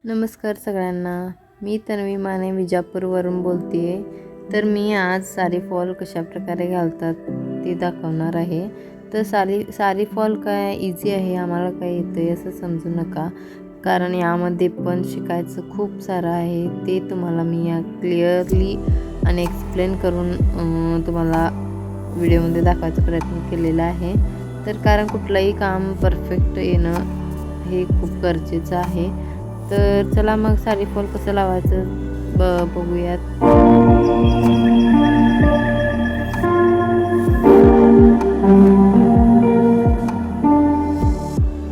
नमस्कार सगळ्यांना. मी तन्वी माने विजापूरवरून बोलते आहे. तर मी आज साडी फॉल कशाप्रकारे घालतात ते दाखवणार आहे. तर साडी फॉल काय इझी आहे, आम्हाला काय येतं आहे असं समजू नका, कारण यामध्ये पण शिकायचं खूप सारं आहे. ते तुम्हाला मी या क्लिअरली आणि एक्सप्लेन करून तुम्हाला व्हिडिओमध्ये दाखवायचा प्रयत्न केलेला आहे. तर कारण कुठलंही काम परफेक्ट येणं हे खूप गरजेचं आहे. तर चला मग साडी फॉल कसं लावायचं बघूयात.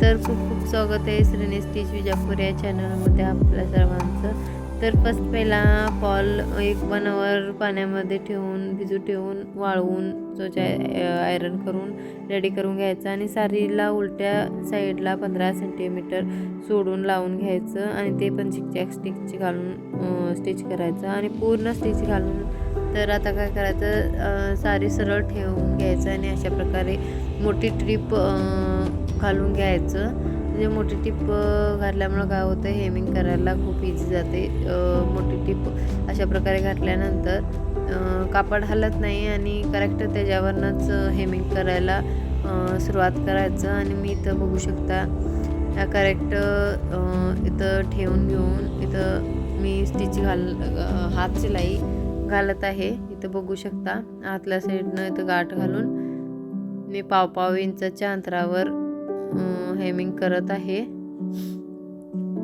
तर खूप खूप स्वागत आहे श्रेणी स्टिच विजापूर या चॅनलमध्ये आपल्या सर्वांचं. तर फर्स्ट पहिला फॉल 1 आवर पाण्यामध्ये ठेवून भिजू ठेवून वाळवून स्वच्छ आयरन करून रेडी करून घ्यायचं आणि साडीला उलट्या साईडला 15 सेंटीमीटर सोडून लावून घ्यायचं आणि ते पण झिकझॅक स्टिच घालून स्टिच करायचं आणि पूर्ण स्टिच घालून. तर आता काय करायचं, साडी सरळ ठेवून घ्यायचं आणि अशा प्रकारे मोठी ट्रिप घालून घ्यायचं. म्हणजे मोठी टिप घातल्यामुळं काय होतं, हेमिंग करायला खूप इझी जाते. मोठी टिप अशा प्रकारे घातल्यानंतर कापड हलत नाही आणि करेक्ट त्याच्यावरनंच हेमिंग करायला सुरुवात करायचं. आणि मी इथं बघू शकता या करेक्ट इथं ठेवून घेऊन इथं मी स्टिच हात शिलाई घालत आहे. इथं बघू शकता आतल्या साईडनं इथं गाठ घालून मी पाव इंचाच्या अंतरावर हेमिंग करत आहे.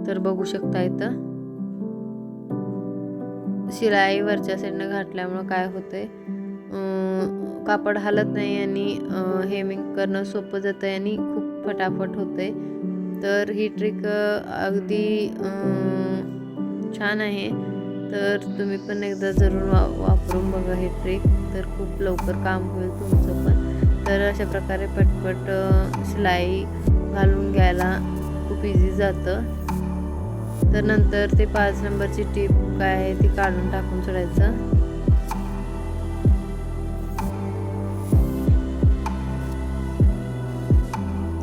तर बघू शकता इथं शिलाई वरच्या साईडनं घातल्यामुळं काय होतंय, कापड हलत नाही आणि हेमिंग करणं सोपं जातं आणि खूप फटाफट होतंय. तर ही ट्रिक अगदी छान आहे. तर तुम्ही पण एकदा जरूर वापरून बघा ही ट्रिक. तर खूप लवकर काम होईल तुमचं पण. तर अशा प्रकारे पटपट शिलाई घालून घ्यायला खूप इझी जातं. तर नंतर ते 5 नंबरची टिप काय आहे ती काढून टाकून सोडायचं.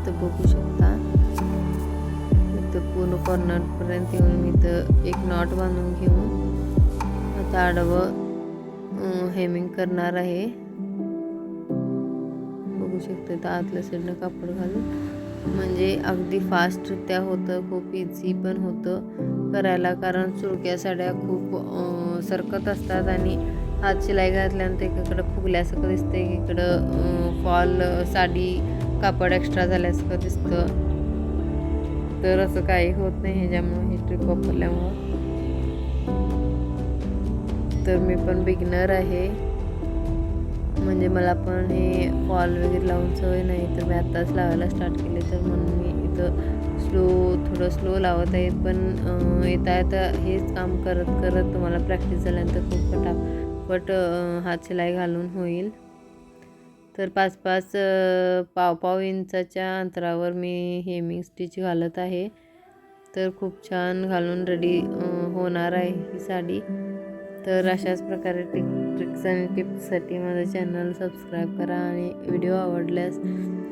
तर बघू शकता इथं पूर्ण कॉर्नरपर्यंत येऊन मी इथं एक नॉट बांधून घेऊन आता आडवं हेमिंग करणार आहे. बघू शकता तर आतल्या साईडनं कापड घालून, म्हणजे अगदी फास्टरित्या होतं, खूप इझी पण होतं करायला. कारण चुडक्या साड्या खूप सरकत असतात आणि हात शिलाई घातल्यानंतर एकीकडं फुगल्यासारखं दिसतं, एकीकडं फॉल साडी कापड एक्स्ट्रा झाल्यासारखं दिसतं. तर असं काही होत नाही ह्याच्यामुळे, ही ट्रिक वापरल्यामुळं. तर मी पण बिगिनर आहे, म्हणजे मला पण हे फॉल वगैरे लावून सवय नाही. तर मी आत्ताच लावायला स्टार्ट केले, तर म्हणून मी इथं थोडं स्लो लावत आहे. पण येता हेच काम करत करत तुम्हाला प्रॅक्टिस झाल्यानंतर खूप फटाफट हात शिलाई घालून होईल. तर 5 पाव इंचाच्या अंतरावर मी हेमिंग स्टिच घालत आहे. तर खूप छान घालून रेडी होणार आहे ही साडी. तर अशाच प्रकारे ट्रिक्स आणि टिप्ससाठी माझं चॅनल सबस्क्राईब करा आणि व्हिडिओ आवडल्यास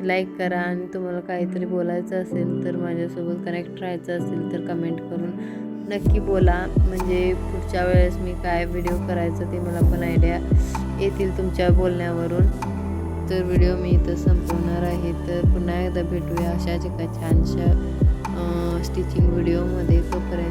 लाईक करा. आणि तुम्हाला काहीतरी बोलायचं असेल तर माझ्यासोबत कनेक्ट राहायचं असेल तर कमेंट करून नक्की बोला, म्हणजे पुढच्या वेळेस मी काय व्हिडिओ करायचं ते मला पण आयडिया येतील तुमच्या बोलण्यावरून. तर व्हिडिओ मी इथं संपवणार आहे. तर पुन्हा एकदा भेटूया अशाच एका छानशा स्टिचिंग व्हिडिओमध्ये. तोपर्यंत